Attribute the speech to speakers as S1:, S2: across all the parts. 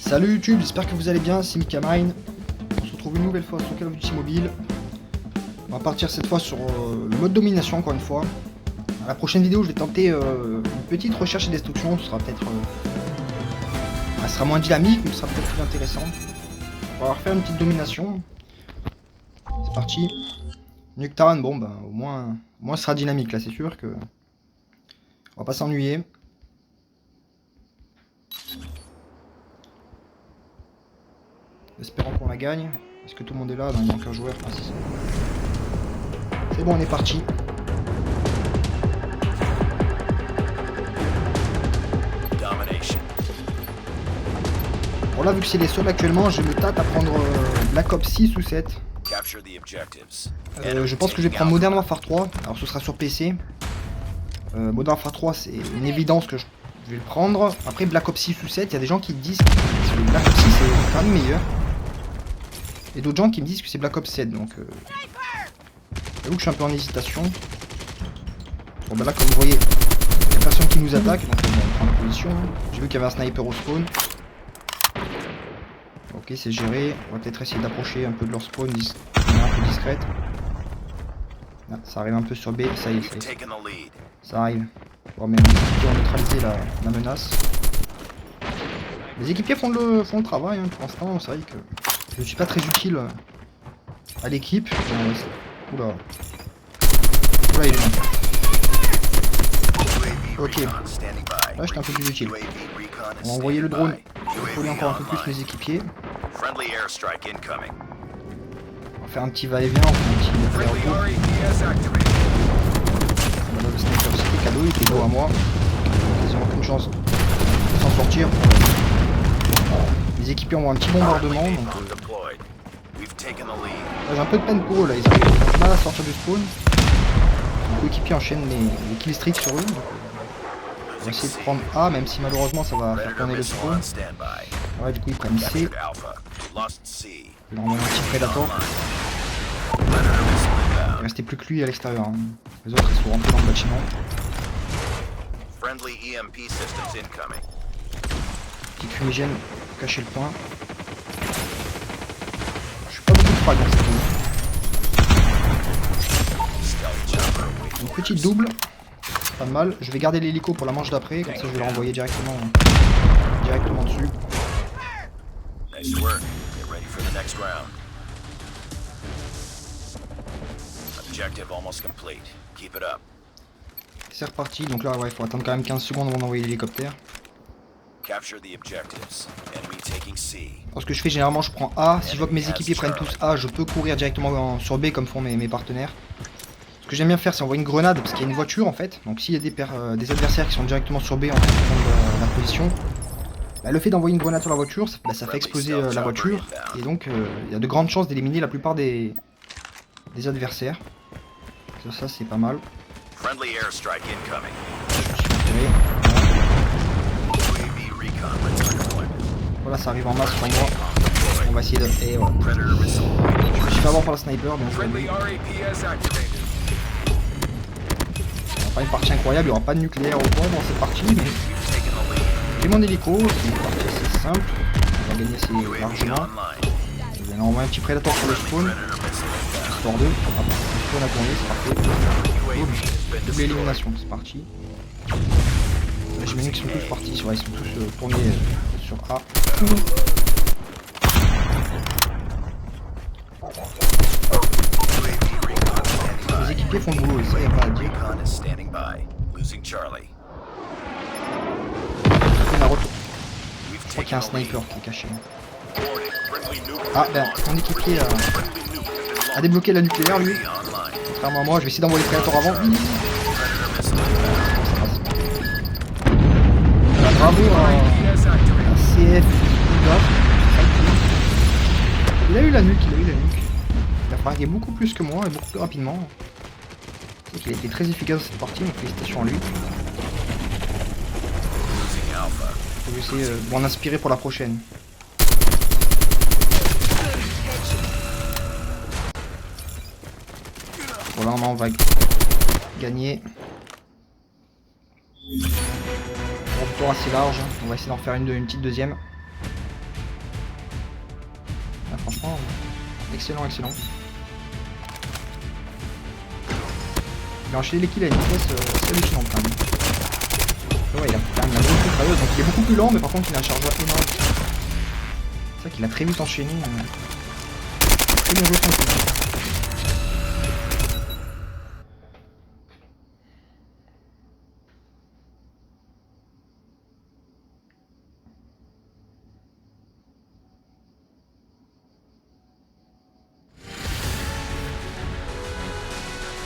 S1: Salut YouTube, j'espère que vous allez bien, c'est Mikamine. On se retrouve une nouvelle fois sur Call of Duty Mobile. On va partir cette fois sur le mode domination encore une fois. Dans la prochaine vidéo je vais tenter une petite recherche et destruction, ce sera peut-être... elle sera moins dynamique mais ce sera peut-être plus intéressant. On va refaire une petite domination. C'est parti. Nuketown, bon bah au moins ce sera dynamique là, c'est sûr que... on va pas s'ennuyer. Espérons qu'on la gagne. Est-ce que tout le monde est là? Non, il manque un joueur. Ah, c'est bon, on est parti. Bon là, vu que c'est les seuls actuellement, je me tâte à prendre Black Ops 6 ou 7. Je pense que je vais prendre Modern Warfare 3. Alors ce sera sur PC. Modern Warfare 3, c'est une évidence que je vais le prendre. Après Black Ops 6 ou 7, il y a des gens qui disent que Black Ops 6 est quand même meilleur. Et d'autres gens qui me disent que c'est Black Ops 7, donc j'avoue que je suis un peu en hésitation. Bon bah là comme vous voyez, il n'y a personne qui nous attaque, donc on va prendre position. J'ai vu qu'il y avait un sniper au spawn. Ok, c'est géré, on va peut-être essayer d'approcher un peu de leur spawn de manière un peu discrète. Là, ça arrive un peu sur B, ça y est, ça arrive. Bon mais les équipiers ont neutralisé la menace. Les équipiers font le travail, hein, pour l'instant, c'est vrai que... je suis pas très utile à l'équipe. Oula. Oula, il est là. Ok. Là, j'étais un peu plus utile. On va envoyer le drone. Il faut aller encore un peu plus mes équipiers. On va faire un petit va-et-vient. On fait un petit aller-retour. Voilà, le sniper, c'était cadeau. Il était beau à moi. Ils n'ont aucune chance de s'en sortir. Les équipiers ont un petit bombardement. Donc, j'ai un peu de peine pour eux là, ils ont du mal à sortir du spawn. Les coéquipiers enchaînent les killstreaks sur eux. Donc, on va essayer de prendre A, même si malheureusement ça va faire tourner le spawn. Ouais, du coup ils prennent C. Je vais envoyer un petit Predator. Il restait plus que lui à l'extérieur. Hein. Les autres ils sont rentrés dans le bâtiment. Petit fumigène pour cacher le point. Dans cette une petite double, pas mal. Je vais garder l'hélico pour la manche d'après, comme ça je vais le renvoyer directement dessus. C'est reparti, donc là ouais, il faut attendre quand même 15 secondes avant d'envoyer l'hélicoptère. Alors ce que je fais généralement, je prends A. Si je vois que mes équipiers prennent tous A, je peux courir directement sur B comme font mes partenaires. Ce que j'aime bien faire, c'est envoyer une grenade parce qu'il y a une voiture en fait. Donc s'il y a des adversaires qui sont directement sur B en fait, de la position, bah, le fait d'envoyer une grenade sur la voiture, ça fait exploser la voiture. Et donc il y a de grandes chances d'éliminer la plupart des adversaires. Ça c'est pas mal. Voilà, ça arrive en masse sur moi. On va essayer de... Et voilà. Je suis fait avoir par le sniper, donc pas une partie incroyable, il n'y aura pas de nucléaire au point dans cette partie, mais j'ai mon hélico, c'est une partie assez simple, on va gagner assez largement. Je vais envoyer un petit prédateur sur le spawn, histoire de... le spawn a tourné, c'est parfait. Double élimination, c'est parti. Là, j'imagine qu'ils sont tous partis, ils sont tous tournés sur A. Les équipiers font le boulot, et ça, il n'y a pas à dire. Je crois qu'il y a un sniper qui est caché. Ah, ben, mon équipier a débloqué la nucléaire, lui. Contrairement à moi, je vais essayer d'envoyer le prédateur avant. Bravo à CF. Il a eu la nuque, Il a fragué beaucoup plus que moi et beaucoup plus rapidement. C'est qu'il a été très efficace dans cette partie, donc félicitations à lui. Je vais essayer de m'en inspirer pour la prochaine. Voilà, on va gagner. Retour assez large, on va essayer d'en faire une petite deuxième. hein, franchement. Excellent, excellent. Il a enchaîné les kills à une vitesse assez hallucinante quand même. Ouais, il a quand même la grosse mitrailleuse, donc il est beaucoup plus lent, mais par contre il a un chargeur énorme. C'est vrai qu'il a très vite enchaîné. Très bien joué son coup.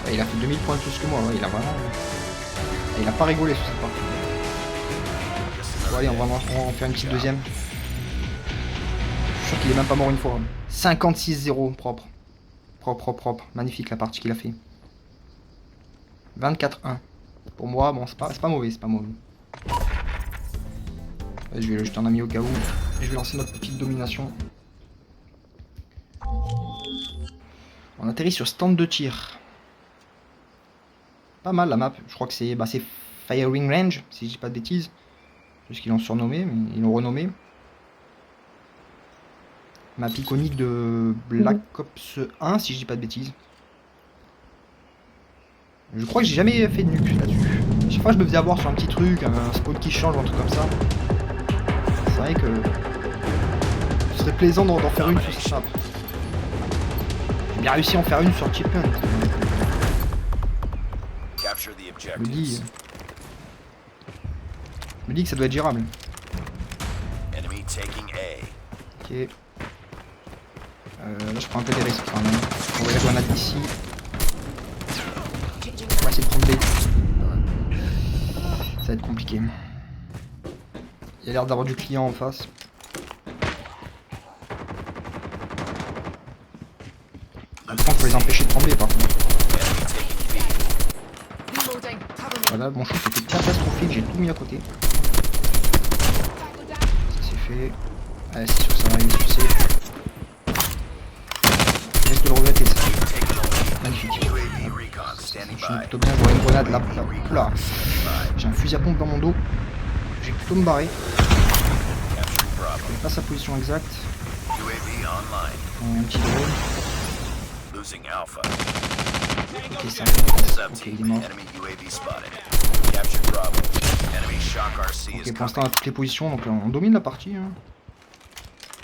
S1: Ouais, il a fait 2000 points de plus que moi, ouais, il a vraiment... Il a pas rigolé sur cette partie. Bon, allez, on va en faire une petite deuxième. Je suis sûr qu'il est même pas mort une fois. 56-0, propre. Propre. Magnifique la partie qu'il a fait. 24-1. Pour moi, bon, c'est pas mauvais, c'est pas mauvais. Ouais, je vais le jeter en ami au cas où. Et je vais lancer notre petite domination. On atterrit sur stand de tir. Pas mal la map, je crois que c'est Firing Range, si je dis pas de bêtises. C'est ce qu'ils l'ont surnommé, mais ils l'ont renommé. Map iconique de Black Ops 1, si je dis pas de bêtises. Je crois que j'ai jamais fait de nuke là-dessus. Chaque fois je me faisais avoir sur un petit truc, un spawn qui change ou un truc comme ça. C'est vrai que ce serait plaisant d'en faire une sur cette map. J'ai bien réussi à en faire une sur Checkpoint. Je me dis que ça doit être gérable. Ok. Là je prends un peu des risques quand même. On va la grenade ici. On va essayer de prendre B. Ça va être compliqué. Il y a l'air d'avoir du client en face. Maintenant faut les empêcher de trembler par contre. Voilà, mon shoot était catastrophique, j'ai tout mis à côté. Ça c'est fait. Ouais, c'est sûr que ça va aller sucer. Je risque de le regretter ça. Magnifique. Je suis plutôt bien, j'aurais une grenade là. Oula. J'ai un fusil à pompe dans mon dos. J'ai plutôt me barrer. Je connais pas sa position exacte. Un petit drone. Ok, ça va. Ok, il est mort. Ok, pour l'instant on a toutes les positions, donc on domine la partie. Hein.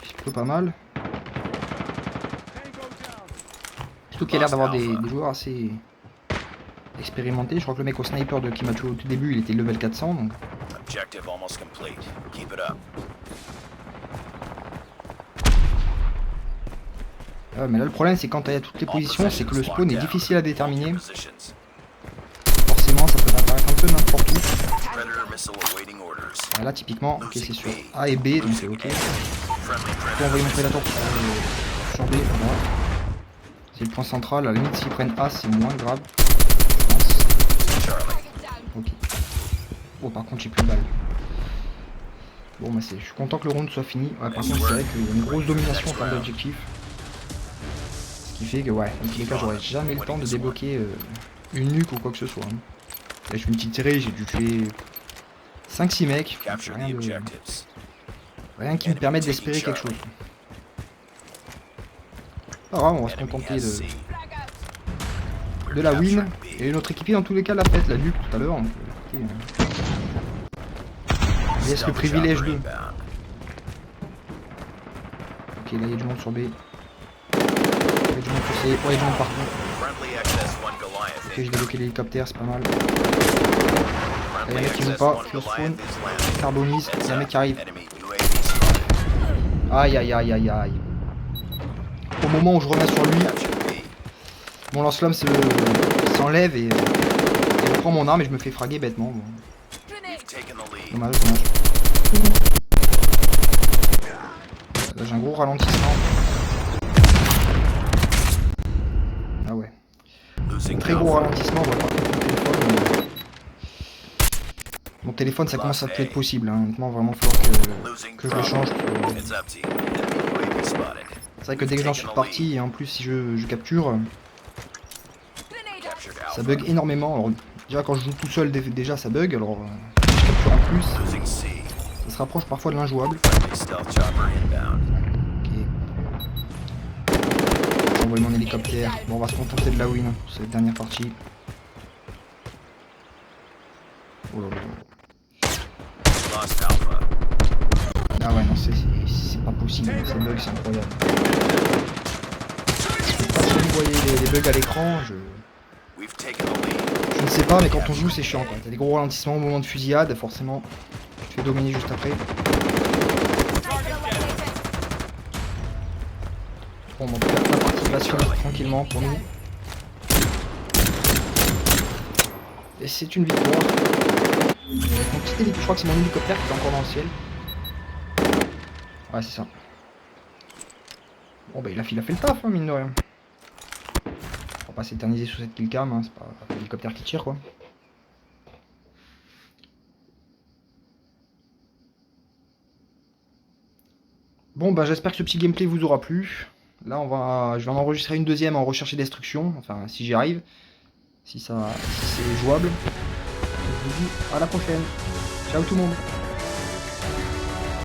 S1: C'est plutôt pas mal. Surtout qu'il y a l'air d'avoir des joueurs assez expérimentés. Je crois que le mec au sniper qui m'a tué au tout début, il était level 400. Donc... mais là le problème c'est quand il y a toutes les positions, c'est que le spawn est difficile à déterminer. Forcément ça peut apparaître un peu n'importe où. Là typiquement, ok c'est sur A et B, donc c'est ok. On va envoyer mon prédateur sur B, voilà. C'est le point central, à la limite s'ils prennent A c'est moins grave, je pense. Ok. Oh par contre j'ai plus de balles. Bon bah je suis content que le round soit fini. Ouais, par contre c'est vrai qu'il y a une grosse domination en termes d'objectifs. Ce qui fait que ouais, dans tous les cas j'aurais jamais le temps de débloquer une nuque ou quoi que ce soit. Hein. Là je suis une petite tirée, j'ai dû tuer 5-6 mecs. Rien qui me permette d'espérer quelque chose. Pas grave, on va se contenter de la win. Et notre équipier dans tous les cas l'a faite, la nuque tout à l'heure. Il laisse le privilège de. Ok, là il y a du monde sur B. Il y a du monde sur C. Ouais, il y a du monde partout. Ok, j'ai débloqué l'hélicoptère, c'est pas mal. Il y a un mec qui joue pas, qui spawn, carbonise, il y a un mec qui arrive. Aïe aïe aïe aïe aïe. Au moment où je remets sur lui, mon lance-flamme s'enlève et je prends mon arme et je me fais fraguer bêtement. Bon. Dommage. Là j'ai un gros ralentissement. Ah ouais. Un très gros ralentissement, on va pas mon téléphone. Mon téléphone ça commence à plus être possible, hein. Honnêtement vraiment fort que je le change. C'est vrai que dès que j'en suis parti et en plus si je capture, ça bug énormément. Alors déjà quand je joue tout seul déjà ça bug, alors si je capture en plus, ça se rapproche parfois de l'injouable. Ok. envoyer mon hélicoptère. Bon, on va se contenter de la win pour cette dernière partie. Oh là là. Ah ouais, non, c'est pas possible. Ces bugs, c'est incroyable. Je sais pas si vous voyez les bugs à l'écran. Je ne sais pas, mais quand on joue, c'est chiant, quoi. T'as des gros ralentissements au moment de fusillade, forcément. Tu te fais dominer juste après. Bon, on peut faire la partie va se finir tranquillement pour nous. Et c'est une victoire. Mon petit hélicoptère, je crois que c'est mon hélicoptère qui est encore dans le ciel. Ouais, c'est ça. Bon, bah il a fait le taf, hein, mine de rien. On va pas s'éterniser sur cette killcam, hein, c'est pas l'hélicoptère qui tire, quoi. Bon, bah j'espère que ce petit gameplay vous aura plu. Là, je vais en enregistrer une deuxième en recherche et destruction, enfin si j'y arrive, si c'est jouable. Je vous dis à la prochaine. Ciao tout le monde.